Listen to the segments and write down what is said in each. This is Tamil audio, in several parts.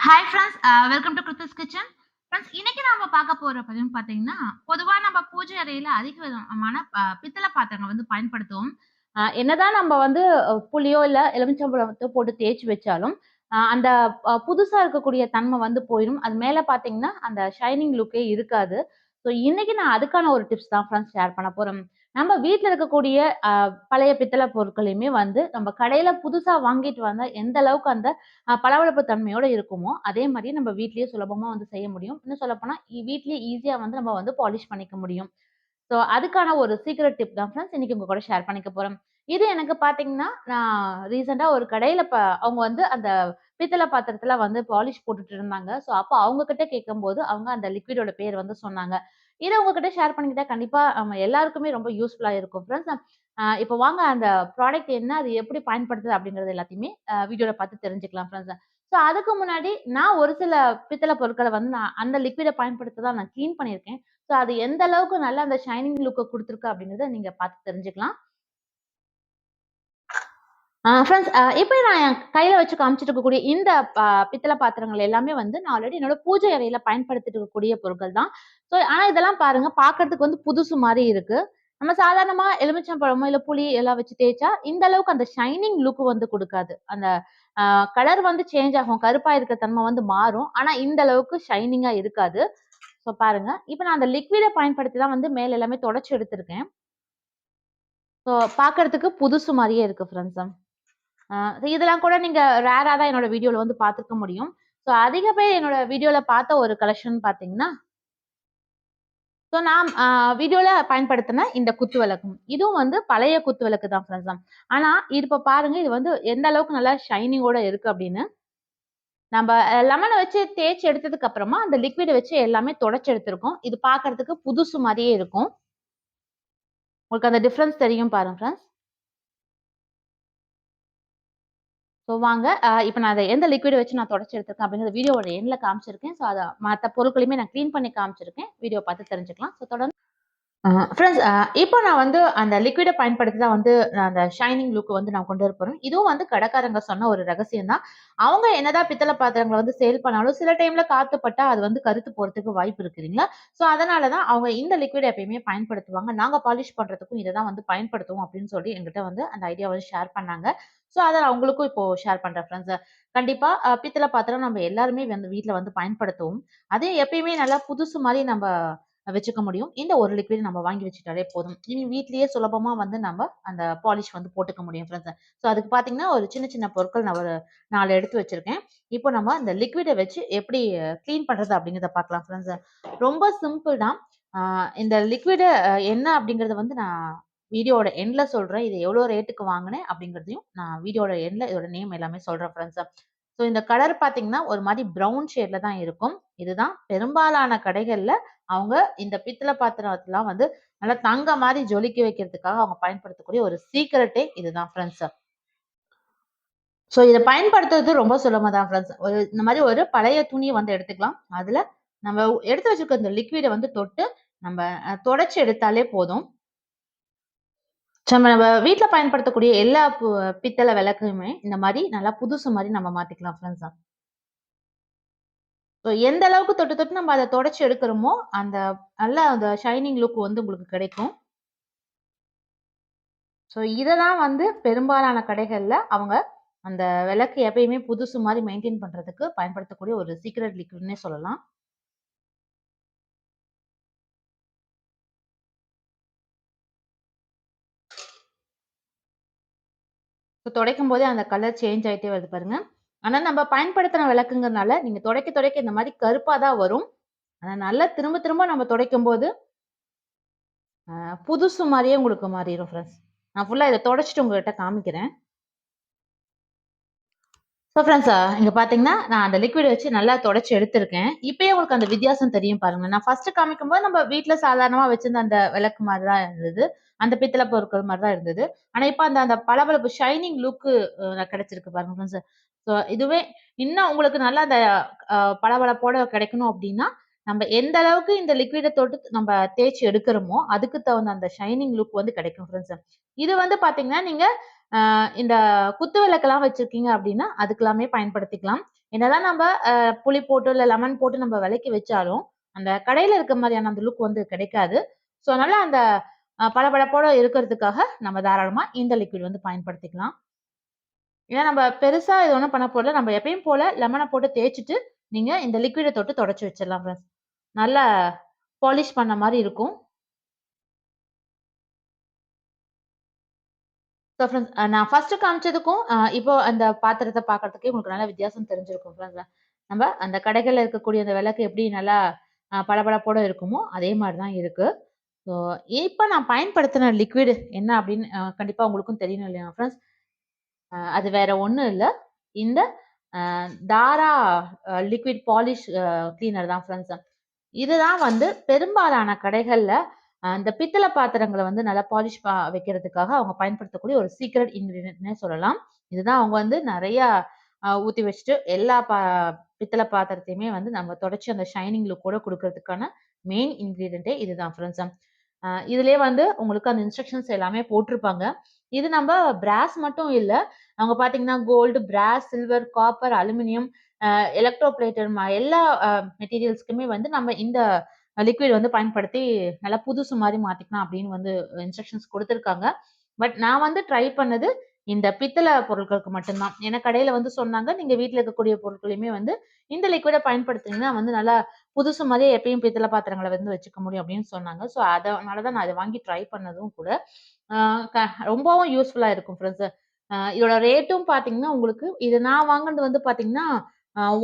Hi friends, welcome to Kiruthu's kitchen. Friends, இன்னைக்கு நாம பார்க்க போற பதிவு பார்த்தீங்கன்னா, பொதுவா நம்ம பூஜை அறையில அதிக விதமான பித்தள பாத்திரங்கள் வந்து பயன்படுத்துவோம். என்னதான் நம்ம வந்து புளியோ இல்ல எலுமிச்சம்பழத்தோ போட்டு தேய்ச்சு வச்சாலும், அந்த புதுசா இருக்கக்கூடிய தன்மை வந்து போயிரும். அது மேல பார்த்தீங்கன்னா, அந்த ஷைனிங் லுக்கே இருக்காது. ஸோ இன்னைக்கு நான் அதுக்கான ஒரு டிப்ஸ் தான் ஃப்ரெண்ட்ஸ் ஷேர் பண்ண போறேன். நம்ம வீட்ல இருக்கக்கூடிய பழைய பித்தள பொருட்களையுமே வந்து நம்ம கடையில புதுசா வாங்கிட்டு வந்தா எந்த அளவுக்கு அந்த பளபளப்பு தன்மையோட இருக்குமோ, அதே மாரி நம்ம வீட்லயே சுலபமா வந்து செய்ய முடியும். இன்னும் சொல்லப்போனா, வீட்லயே ஈஸியா வந்து நம்ம வந்து பாலிஷ் பண்ணிக்க முடியும். ஸோ அதுக்கான ஒரு சீக்ரெட் டிப் தான் ஃப்ரெண்ட்ஸ் இன்னைக்கு உங்க கூட ஷேர் பண்ணிக்க போறேன். இது எனக்கு பார்த்தீங்கன்னா, நான் ரீசென்ட்டா ஒரு கடையில அவங்க வந்து அந்த பித்தள பாத்திரத்துல வந்து பாலிஷ் போட்டுட்டு இருந்தாங்க. ஸோ அப்ப அவங்க கிட்ட கேட்கும்போது, அவங்க அந்த லிக்விடோட பேர் வந்து சொன்னாங்க. இத உங்ககிட்ட ஷேர் பண்ணிக்கிட்டா கண்டிப்பா நம்ம எல்லாருக்குமே ரொம்ப யூஸ்ஃபுல்லா இருக்கும் ஃப்ரெண்ட்ஸ். இப்ப வாங்க அந்த ப்ராடக்ட் என்ன? அது எப்படி பயன்படுத்துது? அப்படிங்கிறது எல்லாத்தையுமே வீடியோல பார்த்து தெரிஞ்சுக்கலாம் ஃப்ரெண்ட்ஸ். ஸோ அதுக்கு முன்னாடி நான் ஒரு சில பித்தள பொருட்கள வந்து நான் அந்த லிக்விட பயன்படுத்தி தான் நான் கிளீன் பண்ணியிருக்கேன். ஸோ அது எந்த அளவுக்கு நல்லா அந்த ஷைனிங் லுக்க குடுத்துருக்கு அப்படிங்கிறத நீங்க பார்த்து தெரிஞ்சுக்கலாம். ஃப்ரெண்ட்ஸ், இப்ப நான் என் கையில வச்சு காமிச்சிட்டு இருக்கக்கூடிய இந்த பித்தள பாத்திரங்கள் எல்லாமே வந்து நான் ஆல்ரெடி என்னோட பூஜை அறையில பயன்படுத்திட்டு இருக்கக்கூடிய பொருட்கள் தான். ஸோ ஆனா இதெல்லாம் பாருங்க பார்க்கறதுக்கு வந்து புதுசு மாரி இருக்கு. நம்ம சாதாரணமா எலுமிச்சம் பழமோ, இல்ல புளி எல்லாம் வச்சு தேய்ச்சா இந்த அளவுக்கு அந்த ஷைனிங் லுக் வந்து குடுக்காது. அந்த அ கலர் வந்து சேஞ்ச் ஆகும். கருப்பா இருக்க தன்மை வந்து மாறும். ஆனா இந்த அளவுக்கு ஷைனிங்கா இருக்காது. ஸோ பாருங்க. இப்ப நான் அந்த லிக்விட பயன்படுத்தி தான் வந்து மேல எல்லாமே தொடச்சு எடுத்திருக்கேன். ஸோ பார்க்கறதுக்கு புதுசு மாரியே இருக்கு ஃப்ரெண்ட்ஸ். அ இதெல்லாம் கூட நீங்க ரேரா தான் என்னோட வீடியோல வந்து பார்த்துருக்க முடியும். ஸோ அதிக பேர் என்னோட வீடியோல பார்த்த ஒரு கலெக்ஷன் பார்த்தீங்கன்னா, ஸோ நான் வீடியோல பயன்படுத்தின இந்த குத்து விளக்கு. இதுவும் வந்து பழைய குத்து விளக்கு தான் ஃப்ரெண்ட்ஸ். ஆனா இது இப்ப பாருங்க, இது வந்து எந்த அளவுக்கு நல்லா ஷைனிங்கோட இருக்கு அப்படின்னு. நம்ப லெமன வச்சு தேய்ச்சு எடுத்ததுக்கு அப்புறமா, அந்த லிக்விட வச்சு எல்லாமே தொடச்சு எடுத்திருக்கோம். இது பார்க்கறதுக்கு புதுசு மாரியே இருக்கும். உங்களுக்கு அந்த டிஃபரன்ஸ் தெரியும் பாருங்க ஃப்ரெண்ட்ஸ். ஸோ வாங்க, இப்ப நான் அத எந்த லிக்விட வச்சு நான் தொடச்சு எடுத்திருக்கேன் அப்படிங்கிறத வீடியோவோட எண்ட்ல காமிச்சிருக்கேன். ஸோ அத மத்த பொருட்களையுமே நான் கிளீன் பண்ணி காமிச்சிருக்கேன். வீடியோ பார்த்து தெரிஞ்சுக்கலாம். ஸோ தொடர்ந்து ஃப்ரெண்ட்ஸ், இப்போ நான் வந்து அந்த லிக்விட பயன்படுத்தி தான் வந்து நான் அந்த ஷைனிங் லுக் வந்து நான் கொண்டு வர போறேன். இதுவும் வந்து கடைக்காரங்க சொன்ன ஒரு ரகசியம் தான். அவங்க என்னதான் பித்தள பாத்திரங்கள வந்து சேல் பண்ணாலும், சில டைம்ல காத்து பட்டா அது வந்து கருத்து போறதுக்கு வாய்ப்பு இருக்கு இல்லைங்களா? ஸோ அதனால தான் அவங்க இந்த லிக்விட எப்பயுமே பயன்படுத்துவாங்க. நாங்க பாலிஷ் பண்றதுக்கும் இத தான் வந்து பயன்படுத்துவோம் அப்படின்னு சொல்லி என்கிட்ட வந்து அந்த ஐடியா வந்து ஷேர் பண்ணாங்க. ஸோ அத நான் உங்களுக்கும் இப்போ ஷேர் பண்றேன் ஃப்ரெண்ட்ஸ். கண்டிப்பா பித்தள பாத்திரம் நம்ம எல்லாருமே வந்து வீட்ல வந்து பயன்படுத்துவோம். அதே எப்பயுமே நல்லா புதுசு மாரி நம்ப வச்சுக்க முடியும். இந்த ஒரு லிக்விட் நம்ம வாங்கி வச்சுட்டாலே போதும். இனி வீட்லயே சுலபமா வந்து நம்ம அந்த பாலிஷ் வந்து போட்டுக்க முடியும் ஃப்ரெண்ட்ஸ். ஸோ அதுக்கு பார்த்தீங்கன்னா, ஒரு சின்ன சின்ன பொருட்கள் நான் ஒரு 4 எடுத்து வச்சிருக்கேன். இப்போ நம்ம அந்த லிக்விட வச்சு எப்படி கிளீன் பண்றது அப்படிங்கிறத பார்க்கலாம் ஃப்ரெண்ட்ஸ். ரொம்ப சிம்பிள் தான். ஆ இந்த லிக்விட என்ன அப்படிங்கிறத வந்து நான் வீடியோவோட எண்ட்ல சொல்றேன். இது எவ்வளோ ரேட்டுக்கு வாங்குனேன் அப்படிங்கிறதையும் நான் வீடியோட எண்ட்ல இதோட நேம் எல்லாமே சொல்றேன் ஃப்ரெண்ட்ஸ். ஸோ இந்த கலர் பார்த்தீங்கன்னா, ஒரு மாரி ப்ரவுன் ஷேட்ல தான் இருக்கும். இதுதான் பெரும்பாலான கடைகள்ல அவங்க இந்த பித்தள பாத்திரத்தலாம் வந்து நல்லா தங்க மாரி ஜொலிக்க வைக்கிறதுக்காக அவங்க பயன்படுத்தக்கூடிய ஒரு சீக்ரெட்டே இதுதான் ஃப்ரெண்ட்ஸ். ஸோ இத பயன்படுத்துறது ரொம்ப சுலபம் தான் ஃப்ரெண்ட்ஸ். இந்த மாரி ஒரு பழைய துணிய வந்து எடுத்துக்கலாம். அதுல நம்ம எடுத்து வச்சிருக்க இந்த லிக்விட வந்து தொட்டு நம்ம தொடச்சு எடுத்தாலே போதும். நம்ம வீட்ல பயன்படுத்தக்கூடிய எல்லா பித்தள விளக்குமே இந்த மாரி நல்லா புதுசு மாரி நம்ம மாத்திக்கலாம் ஃப்ரெண்ட்ஸ். ஸோ எந்த அளவுக்கு தொட்டு தொட்டு நம்ம அத தொடச்சு எடுக்கிறோமோ, அந்த நல்ல அந்த ஷைனிங் லுக் வந்து உங்களுக்கு கிடைக்கும். ஸோ இத தான் வந்து பெரும்பாலான கடைகள்ல அவங்க அந்த விளக்கு எப்பயுமே புதுசு மாரி மெயின்டெயின் பண்றதுக்கு பயன்படுத்தக்கூடிய ஒரு சீக்ரெட் லிக்விட்ன்னே சொல்லலாம். ஸோ துடைக்கும்போதே அந்த கலர் சேஞ்ச் ஆயிட்டே வருது பாருங்க. ஆனா நம்ம பயன்படுத்தின விளக்குங்கிறனால நீங்க துடைக்க துடைக்க இந்த மாரி கருப்பா தான் வரும். ஆனா நல்லா திரும்ப திரும்ப நம்ம துடைக்கும்போது, புதுசு மாரியே உங்களுக்கு மாறிரும் ஃப்ரெண்ட்ஸ். நான் ஃபுல்லா இத தொடச்சுட்டு உங்ககிட்ட காமிக்கிறேன். ஸோ ஃப்ரெண்ட்ஸ், இங்க பார்த்தீங்கன்னா, நான் அந்த லிக்விட வச்சு நல்லா தொடச்சு எடுத்திருக்கேன். இப்பயே உங்களுக்கு அந்த வித்தியாசம் தெரியும் பாருங்க. நான் ஃபர்ஸ்ட் காமிக்கும்போது நம்ம வீட்ல சாதாரணமா வச்சிருந்த அந்த விளக்கு மாரி தான் இருந்தது. அந்த பித்தள பொருட்கள் மாரி தான் இருந்தது. ஆனா இப்ப அந்த அந்த பளபளப்பு ஷைனிங் லுக் கிடைச்சிருக்கு பாருங்க ஃப்ரெண்ட்ஸ். ஸோ இதுவே இன்னும் உங்களுக்கு நல்லா அந்த பளபளப்போட கிடைக்கணும் அப்டின்னா, நம்ம எந்த அளவுக்கு இந்த லிக்விட தொட்டு நம்ம தேய்ச்சு எடுக்கிறோமோ, அதுக்கு தகுந்த அந்த ஷைனிங் லுக் வந்து கிடைக்கும் ஃப்ரெண்ட்ஸ். இது வந்து பார்த்தீங்கன்னா, நீங்க இந்த குத்து விளக்கெல்லாம் வச்சிருக்கீங்க அப்படின்னா, அதுக்கெல்லாமே பயன்படுத்திக்கலாம். என்னதான் நம்ம புளி போட்டு, இல்ல லெமன் போட்டு நம்ம விளக்கி வச்சாலும், அந்த கடையில இருக்க மாரியான அந்த லுக் வந்து கிடைக்காது. ஸோ, அதனால அந்த பளபளப்போட இருக்கிறதுக்காக நம்ம தாராளமா இந்த லிக்விட் வந்து பயன்படுத்திக்கலாம். ஏன்னா நம்ம பெருசா இது ஒண்ணும் பண்ண போறதில்ல. நம்ம எப்பயும் போல லெமன போட்டு தேய்ச்சுட்டு, நீங்க இந்த லிக்விட தொட்டு தொடச்சு வச்சிடலாம் ஃப்ரெண்ட்ஸ். நல்லா பாலிஷ் பண்ண மாரி இருக்கும். ஸோ ஃப்ரெண்ட்ஸ் நான் ஃபர்ஸ்ட்டு காமிச்சதுக்கும், இப்போ அந்த பாத்திரத்த பார்க்கறதுக்கே உங்களுக்கு நல்ல வித்தியாசம் தெரிஞ்சிருக்கும் ஃப்ரெண்ட்ஸ். நம்ப அந்த கடைகள்ல இருக்கக்கூடிய அந்த விளக்கு எப்படி நல்லா பளபளப்போட இருக்குமோ, அதே மாரி தான் இருக்கு. ஸோ இப்ப நான் பயன்படுத்தின லிக்விட் என்ன அப்படின்னு கண்டிப்பா உங்களுக்கும் தெரியணும் இல்லையா ஃப்ரெண்ட்ஸ்? அது வேற ஒண்ணும் இல்ல. இந்த அ தாரா லிக்விட் பாலிஷ் கிளீனர் தான் ஃப்ரெண்ட்ஸ். இதுதான் வந்து பெரும்பாலான கடைகள்ல இந்த பித்தள பாத்திரங்கள வந்து நல்லா பாலிஷ் வைக்கிறதுக்காக அவங்க பயன்படுத்தக்கூடிய ஒரு சீக்ரெட் இன்கிரீடியன்ட்னே சொல்லலாம். இதுதான் அவங்க வந்து நெறைய ஊத்தி வச்சுட்டு எல்லா பித்தள பாத்திரத்தையுமே வந்து நம்ம தொடச்சு அந்த ஷைனிங் லுக்கோட குடுக்கறதுக்கான மெயின் இன்கிரீடியன்ட்டே இதுதான் ஃப்ரெண்ட்ஸ். இதுலயே வந்து உங்களுக்கு அந்த இன்ஸ்ட்ரக்ஷன்ஸ் எல்லாமே போட்டிருப்பாங்க. இது நம்ப பிராஸ் மட்டும் இல்ல. அவங்க பார்த்தீங்கன்னா, gold, brass, silver, copper, aluminium, electro plated எல்லா மெட்டீரியல்ஸ்க்குமே வந்து நம்ம இந்த லிக்விட் வந்து பயன்படுத்தி நல்லா புதுசு மாரி மாத்திக்கலாம் அப்படின்னு வந்து இன்ஸ்ட்ரக்ஷன்ஸ் குடுத்துருக்காங்க. பட் நான் வந்து ட்ரை பண்ணது இந்த பித்தள பொருட்களுக்கு மட்டும் தான். ஏன்னா கடையில வந்து சொன்னாங்க, நீங்க வீட்ல இருக்கக்கூடிய பொருட்களையுமே வந்து இந்த லிக்விட பயன்படுத்துனீங்கன்னா வந்து நல்லா புதுசு மாரியே எப்பயும் பித்தள பாத்திரங்கள வந்து வச்சுக்க முடியும் அப்படின்னு சொன்னாங்க. ஸோ அதனால தான் நான் அத வாங்கி ட்ரை பண்ணதும் கூட. ஆ க ரொம்பவும் யூஸ்ஃபுல்லா இருக்கும் ஃப்ரெண்ட்ஸ். இதோட ரேட்டும் பார்த்தீங்கன்னா, உங்களுக்கு இது நான் வாங்குனது வந்து பார்த்தீங்கன்னா,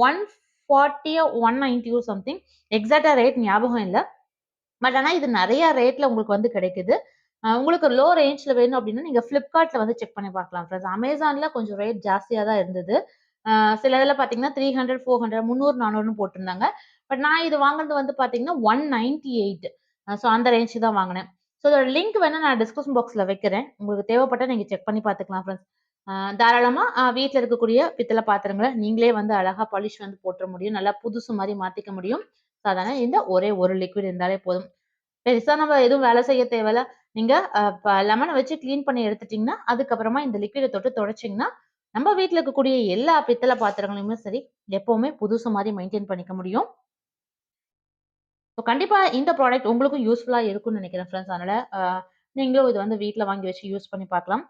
140யோ 190யோ சம்திங். எக்ஸாக்ட்டா ரேட் ஞாபகம் இல்ல. பட் ஆனா இது நெறைய ரேட்ல உங்களுக்கு வந்து கிடைக்குது. உங்களுக்கு லோ ரேஞ்ச்ல வேணும் அப்டின்னா, நீங்க Flipkartல வந்து செக் பண்ணி பார்க்கலாம் ஃப்ரெண்ட்ஸ். Amazonல கொஞ்சம் ரேட் ஜாஸ்தியா தான் இருந்தது. அ சில இதுல பார்த்தீங்கன்னா 300, 400, 300, 400ன்னு போட்டிருந்தாங்க. பட் நான் இது வாங்குனது வந்து பார்த்தீங்கன்னா 198. ஸோ அந்த ரேஞ்சுக்கு தான் வாங்குனேன். ஸோ இதோட லிங்க் வேணா நான் டிஸ்கிரிப்ஷன் பாக்ஸ்ல வைக்கிறேன். உங்களுக்கு தேவைப்பட்டா நீங்க செக் பண்ணி பார்த்துக்கலாம் ஃப்ரெண்ட்ஸ். தாராளமா வீட்ல இருக்கக்கூடிய பித்தள பாத்திரங்கள நீங்களே வந்து அழகா பாலிஷ் வந்து போட்டுற முடியும். நல்லா புதுசு மாரி மாத்திக்க முடியும். சாதாரண இந்த ஒரே ஒரு லிக்விட் இருந்தாலே போதும். பெருசா நம்ம எதுவும் வேலை செய்ய தேவையில்ல. நீங்க லெமன வச்சு கிளீன் பண்ணி எடுத்துட்டீங்கன்னா, அதுக்கப்புறமா இந்த லிக்விட தொட்டு தொடச்சீங்கன்னா, நம்ம வீட்ல இருக்கக்கூடிய எல்லா பித்தள பாத்திரங்களையுமே சரி, எப்பவுமே புதுசு மாரி மெயின்டெயின் பண்ணிக்க முடியும். ஸோ கண்டிப்பா இந்த ப்ராடக்ட் உங்களுக்கும் யூஸ்ஃபுல்லா இருக்கும்னு நினைக்கிறேன் ஃப்ரெண்ட்ஸ். அதனால நீங்களும் இத வந்து வீட்ல வாங்கி வச்சு யூஸ் பண்ணி பார்க்கலாம்.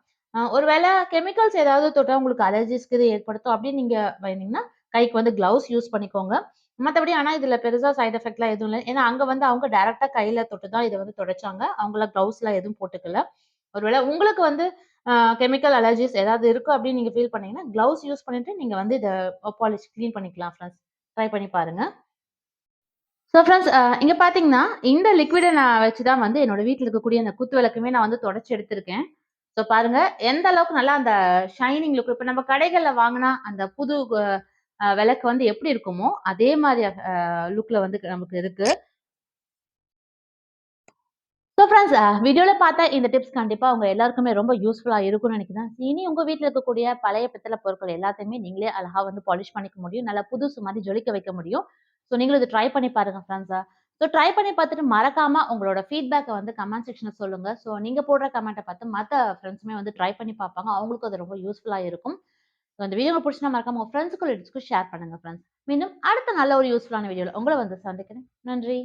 ஒரு வேள கெமிக்கல்ஸ் ஏதாவது தொட்டா உங்களுக்கு அலர்ஜிஸ்க்கு இது ஏற்படுத்தும் அப்படின்னு நீங்க பயந்தீங்கன்னா, கைக்கு வந்து கிளவுஸ் யூஸ் பண்ணிக்கோங்க. மத்தபடி ஆனா இதுல பெருசா சைட் எஃபெக்ட்லாம் எதுவும் இல்ல. ஏன்னா அங்க வந்து அவங்க டைரக்ட்டா கையில தொட்டு தான் இத வந்து துடைச்சாங்க. அவங்கலாம் கிளவுஸ்லாம் எதுவும் போட்டுக்கல. ஒருவேள உங்களுக்கு வந்து அ கெமிக்கல் அலர்ஜிஸ் ஏதாவது இருக்கு அப்படின்னு நீங்க ஃபீல் பண்ணீங்கன்னா, கிளவுஸ் யூஸ் பண்ணிட்டு நீங்க வந்து இத பாலிஷ் கிளீன் பண்ணிக்கலாம் ஃப்ரெண்ட்ஸ். ட்ரை பண்ணி பாருங்க. ஸோ ஃப்ரெண்ட்ஸ் இங்க பார்த்தீங்கன்னா, இந்த லிக்விட நான் வச்சு தான் வந்து என்னோட வீட்ல இருக்கக்கூடிய அந்த குத்து விளக்குமே நான் வந்து தொடச்சு எடுத்திருக்கேன். ஸோ பாருங்க, எந்த அளவுக்கு நல்லா அந்த ஷைனிங் லுக் இப்ப நம்ம கடைகள்ல வாங்குனா அந்த புது விளக்கு வந்து எப்படி இருக்குமோ, அதே மாரி லுக்ல வந்து நமக்கு இருக்கு. ஸோ ஃப்ரெண்ட்ஸ் வீடியோல பார்த்த இந்த டிப்ஸ் கண்டிப்பா உங்க எல்லாருக்குமே ரொம்ப யூஸ்ஃபுல்லா இருக்கும்னு நினைக்கிறேன். இனி உங்க வீட்ல இருக்கக்கூடிய பழைய பித்தள பொருட்கள் எல்லாத்தையுமே நீங்களே அழகா வந்து பாலிஷ் பண்ணிக்க முடியும். நல்லா புதுசு மாரி ஜொலிக்க வைக்க முடியும். ஸோ நீங்களும் இத ட்ரை பண்ணி பாருங்க ஃப்ரெண்ட்ஸ். ஸோ ட்ரை பண்ணி பார்த்துட்டு மறக்காம உங்களோட ஃபீட்பேக்க வந்து கமெண்ட் செக்ஷன்ல சொல்லுங்க. ஸோ நீங்க போடுற கமெண்ட்ட பார்த்து மத்த ஃப்ரெண்ட்ஸுமே வந்து ட்ரை பண்ணி பார்ப்பாங்க. அவங்களுக்கும் அது ரொம்ப யூஸ்ஃபுல்லா இருக்கும். ஸோ இந்த வீடியோ உங்களுக்கு பிடிச்சிருந்தா மறக்காம உங்க ஃப்ரெண்ட்ஸ்க்கும் ரிலேட்டிவ்ஸ்க்கும் ஷேர் பண்ணுங்க ஃப்ரெண்ட்ஸ். மீண்டும் அடுத்த நல்ல ஒரு யூஸ்ஃபுல்லான வீடியோல உங்கள வந்து சந்திக்கிறேன். நன்றி.